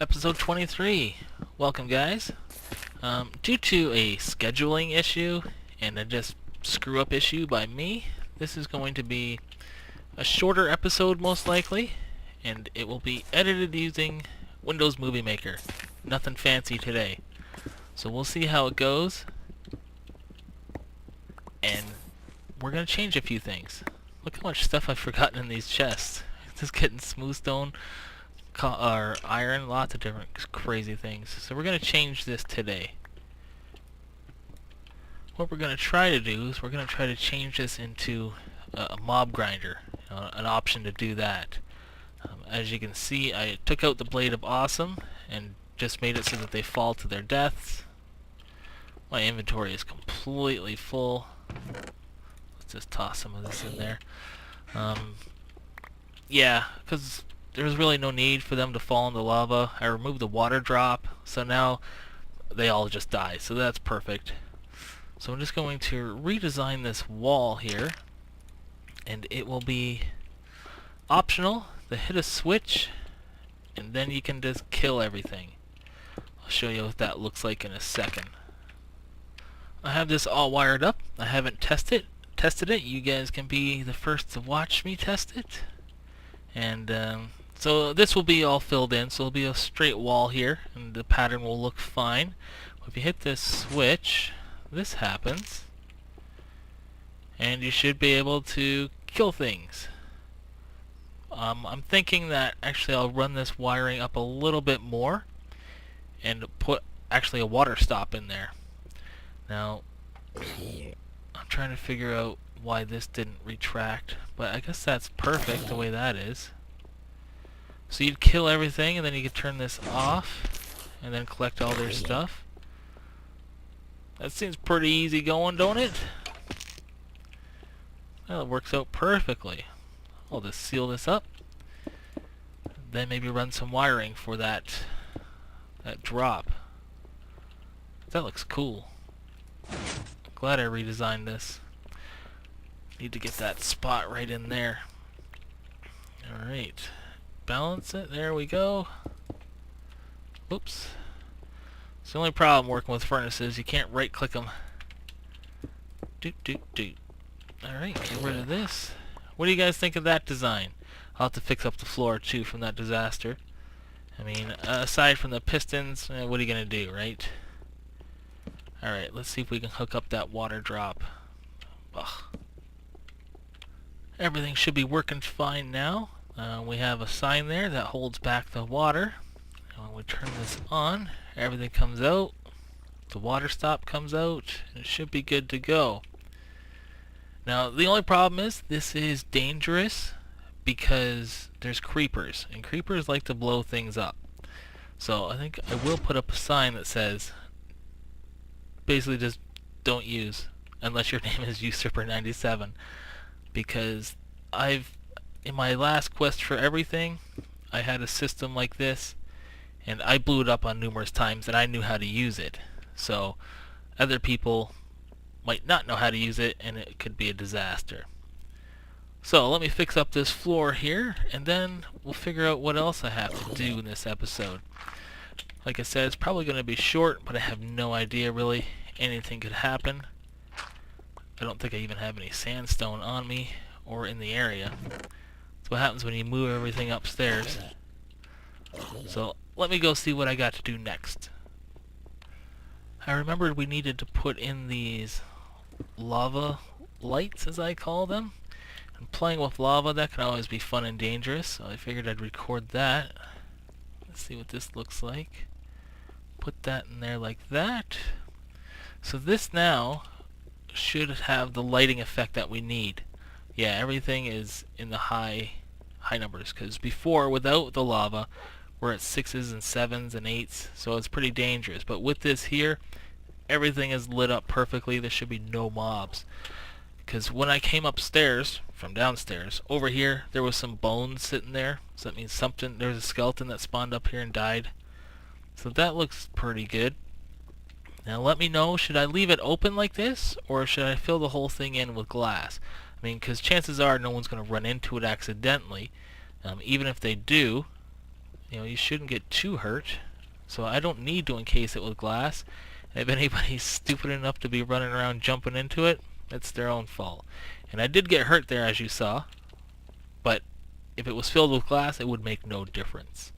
Episode 23. Welcome, guys. Due to a scheduling issue and a just screw-up issue by me, this is going to be a shorter episode most likely, and it will be edited using Windows Movie Maker. Nothing fancy today. So we'll see how it goes, and we're going to change a few things. Look how much stuff I've forgotten in these chests. Just getting smooth stone, or iron, lots of different crazy things. So we're going to change this today. What we're going to try to do is we're going to try to change this into a mob grinder, an option to do that. As you can see, I took out the Blade of Awesome and just made it so that they fall to their deaths. My inventory is completely full. Let's just toss some of this in there. Yeah, because there's really no need for them to fall in the lava. I removed the water drop, so now they all just die, so that's perfect. So I'm just going to redesign this wall here, and it will be optional to hit a switch, and then you can just kill everything. I'll show you what that looks like in a second. I have this all wired up. I haven't tested it. You guys can be the first to watch me test it. And so this will be all filled in, so it'll be a straight wall here, and the pattern will look fine. If you hit this switch, this happens, and you should be able to kill things. I'm thinking that actually I'll run this wiring up a little bit more and put actually a water stop in there. Now I'm trying to figure out why this didn't retract, but I guess that's perfect the way that is. So you'd kill everything, and then you could turn this off and then collect all their stuff. That seems pretty easy going, don't it? Well, it works out perfectly. I'll just seal this up, then maybe run some wiring for that drop. That looks cool. Glad I redesigned this. Need to get that spot right in there. Alright. Balance it. There we go. Oops. It's the only problem working with furnaces. You can't right click them. Doot doot doot. Alright, get rid of this. What do you guys think of that design? I'll have to fix up the floor too from that disaster. I mean, aside from the pistons, what are you going to do, right? Alright, let's see if we can hook up that water drop. Ugh. Everything should be working fine now. We have a sign there that holds back the water. And when we turn this on, everything comes out. The water stop comes out, and it should be good to go. Now, the only problem is this is dangerous because there's creepers, and creepers like to blow things up. So I think I will put up a sign that says, basically just don't use unless your name is Usurper97, because in my last quest for everything, I had a system like this, and I blew it up on numerous times, and I knew how to use it. So other people might not know how to use it, and it could be a disaster. So let me fix up this floor here, and then we'll figure out what else I have to do in this episode. Like I said, it's probably going to be short, but I have no idea really. Anything could happen. I don't think I even have any sandstone on me or in the area. That's what happens when you move everything upstairs. So let me go see what I got to do next. I remembered we needed to put in these lava lights, as I call them. And playing with lava, that can always be fun and dangerous, so I figured I'd record that. Let's see what this looks like. Put that in there like that. So this now should have the lighting effect that we need. Yeah, everything is in the high numbers, because before, without the lava, we're at 6s and 7s and 8s, so it's pretty dangerous. But with this here, everything is lit up perfectly. There should be no mobs. Because when I came upstairs, from downstairs, over here, there was some bones sitting there. So that means there's a skeleton that spawned up here and died. So that looks pretty good. Now let me know, should I leave it open like this, or should I fill the whole thing in with glass? I mean, because chances are no one's going to run into it accidentally. Even if they do, you shouldn't get too hurt. So I don't need to encase it with glass. And if anybody's stupid enough to be running around jumping into it, it's their own fault. And I did get hurt there, as you saw, but if it was filled with glass, it would make no difference.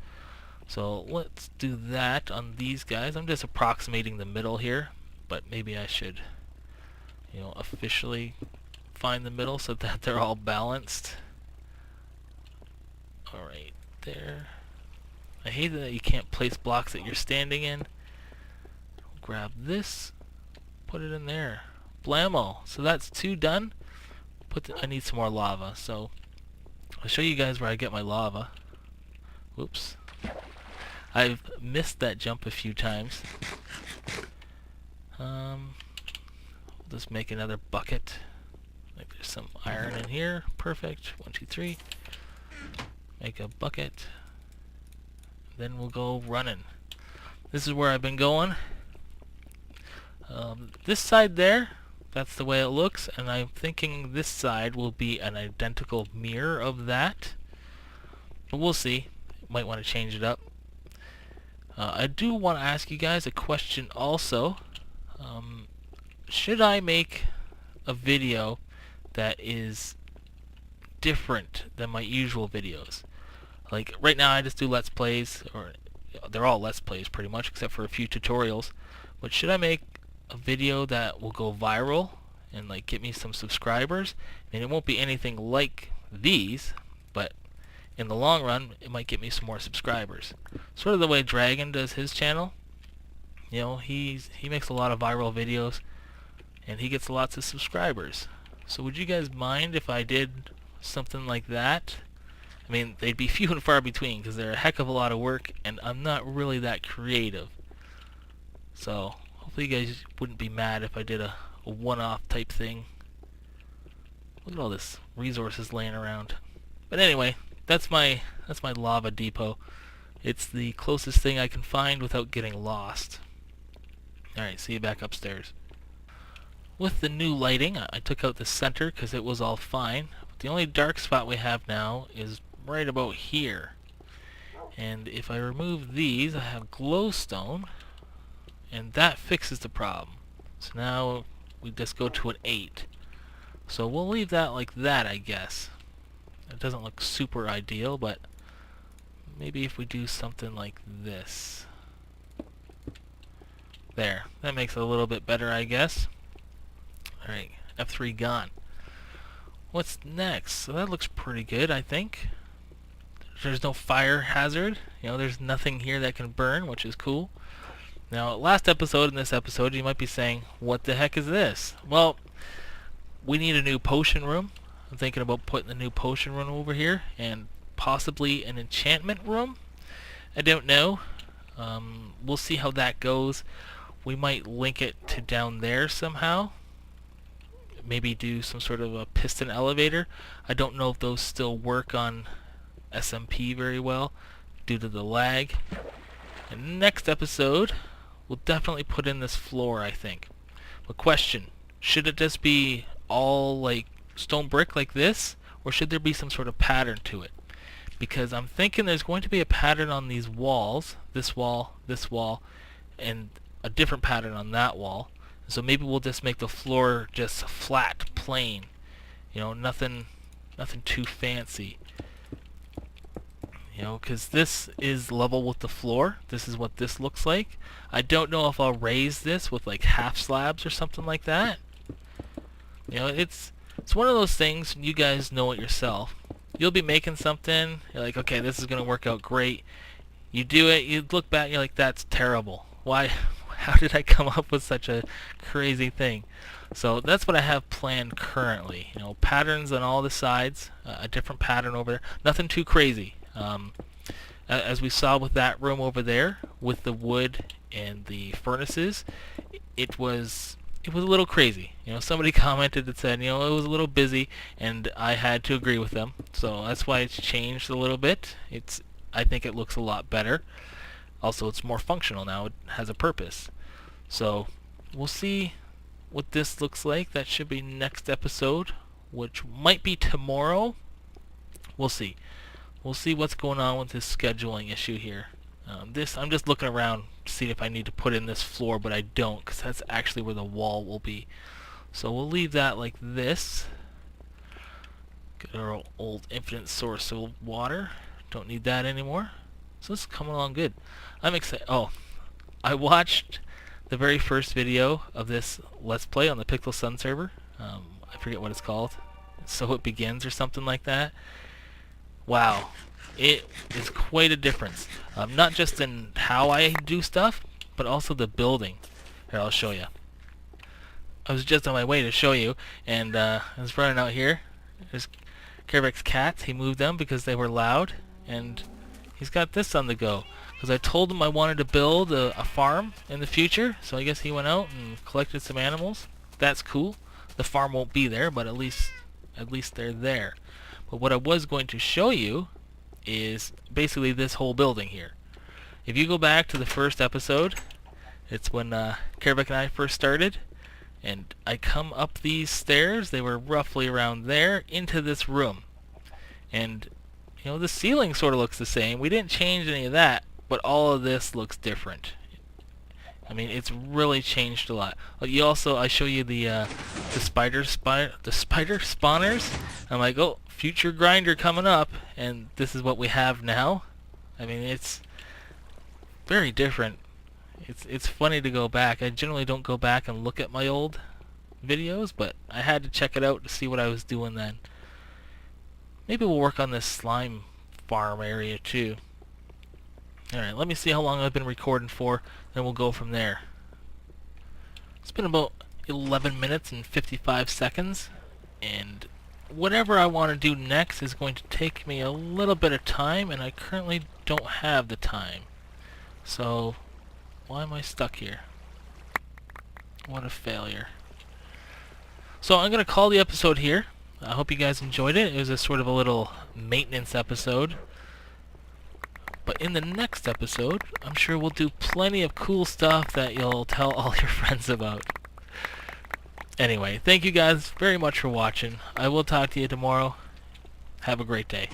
So let's do that on these guys. I'm just approximating the middle here, but maybe I should, officially find the middle so that they're all balanced. Alright, there. I hate that you can't place blocks that you're standing in. Grab this, put it in there. Blammo! So that's 2 done. I need some more lava, so I'll show you guys where I get my lava. Whoops. I've missed that jump a few times. We'll just make another bucket. Like there's some iron in here. Perfect. 1, 2, 3. Make a bucket. Then we'll go running. This is where I've been going. This side there, that's the way it looks, and I'm thinking this side will be an identical mirror of that. But we'll see. Might want to change it up. I do want to ask you guys a question also. Should I make a video that is different than my usual videos? Like right now I just do Let's Plays, or they're all Let's Plays pretty much, except for a few tutorials. But should I make a video that will go viral and like get me some subscribers? I mean, it won't be anything like these, but in the long run, it might get me some more subscribers. Sort of the way Dragon does his channel. He makes a lot of viral videos, and he gets lots of subscribers. So would you guys mind if I did something like that? I mean, they'd be few and far between because they're a heck of a lot of work, and I'm not really that creative. So hopefully you guys wouldn't be mad if I did a one-off type thing. Look at all this resources laying around. But anyway, that's my lava depot. It's the closest thing I can find without getting lost. Alright, see you back upstairs. With the new lighting, I took out the center because it was all fine. But the only dark spot we have now is right about here. And if I remove these, I have glowstone, and that fixes the problem. So now we just go to an 8. So we'll leave that like that, I guess. It doesn't look super ideal, but maybe if we do something like this. There, that makes it a little bit better, I guess. Alright, F3 gone. What's next? So that looks pretty good, I think. There's no fire hazard. There's nothing here that can burn, which is cool. Now, last episode and this episode, you might be saying, what the heck is this? Well, we need a new potion room. I'm thinking about putting the new potion room over here, and possibly an enchantment room. I don't know. We'll see how that goes. We might link it to down there somehow. Maybe do some sort of a piston elevator. I don't know if those still work on SMP very well due to the lag. And next episode, we'll definitely put in this floor, I think. But question, should it just be all like stone brick like this, or should there be some sort of pattern to it? Because I'm thinking there's going to be a pattern on these walls, this wall, and a different pattern on that wall. So maybe we'll just make the floor just flat, plain. Nothing too fancy. Because this is level with the floor. This is what this looks like. I don't know if I'll raise this with like half slabs or something like that. It's one of those things, you guys know it yourself. You'll be making something, you're like, okay, this is going to work out great. You do it, you look back, you're like, that's terrible. Why? How did I come up with such a crazy thing? So that's what I have planned currently. Patterns on all the sides, a different pattern over there. Nothing too crazy. As we saw with that room over there, with the wood and the furnaces, it was a little crazy. Somebody commented that said, it was a little busy, and I had to agree with them. So that's why it's changed a little bit. I think it looks a lot better. Also, it's more functional now. It has a purpose. So we'll see what this looks like. That should be next episode, which might be tomorrow. We'll see. we'll see what's going on with this scheduling issue here. I'm just looking around to see if I need to put in this floor, but I don't, because that's actually where the wall will be. So we'll leave that like this. Get our old infinite source of water. Don't need that anymore. So this is coming along good. I'm excited. Oh, I watched the very first video of this Let's Play on the Pixel Sun server. I forget what it's called. So It Begins or something like that. Wow. It is quite a difference. Not just in how I do stuff, but also the building. Here, I'll show you. I was just on my way to show you, and I was running out here. There's Kerbeck's cats. He moved them because they were loud, and he's got this on the go. Because I told him I wanted to build a farm in the future, so I guess he went out and collected some animals. That's cool. The farm won't be there, but at least they're there. But what I was going to show you is basically this whole building here. If you go back to the first episode, it's when Kerbeck and I first started, and I come up these stairs, they were roughly around there, into this room. And, you know, the ceiling sort of looks the same. We didn't change any of that, but all of this looks different. I mean, it's really changed a lot. You also, I show you the spider spawners. I'm like, oh, future grinder coming up, and this is what we have now. I mean, it's very different. It's funny to go back. I generally don't go back and look at my old videos, but I had to check it out to see what I was doing then. Maybe we'll work on this slime farm area too. Alright, let me see how long I've been recording for, then we'll go from there. It's been about 11 minutes and 55 seconds, and whatever I want to do next is going to take me a little bit of time, and I currently don't have the time. So, why am I stuck here? What a failure. So I'm going to call the episode here. I hope you guys enjoyed it. It was a sort of a little maintenance episode. But in the next episode, I'm sure we'll do plenty of cool stuff that you'll tell all your friends about. Anyway, thank you guys very much for watching. I will talk to you tomorrow. Have a great day.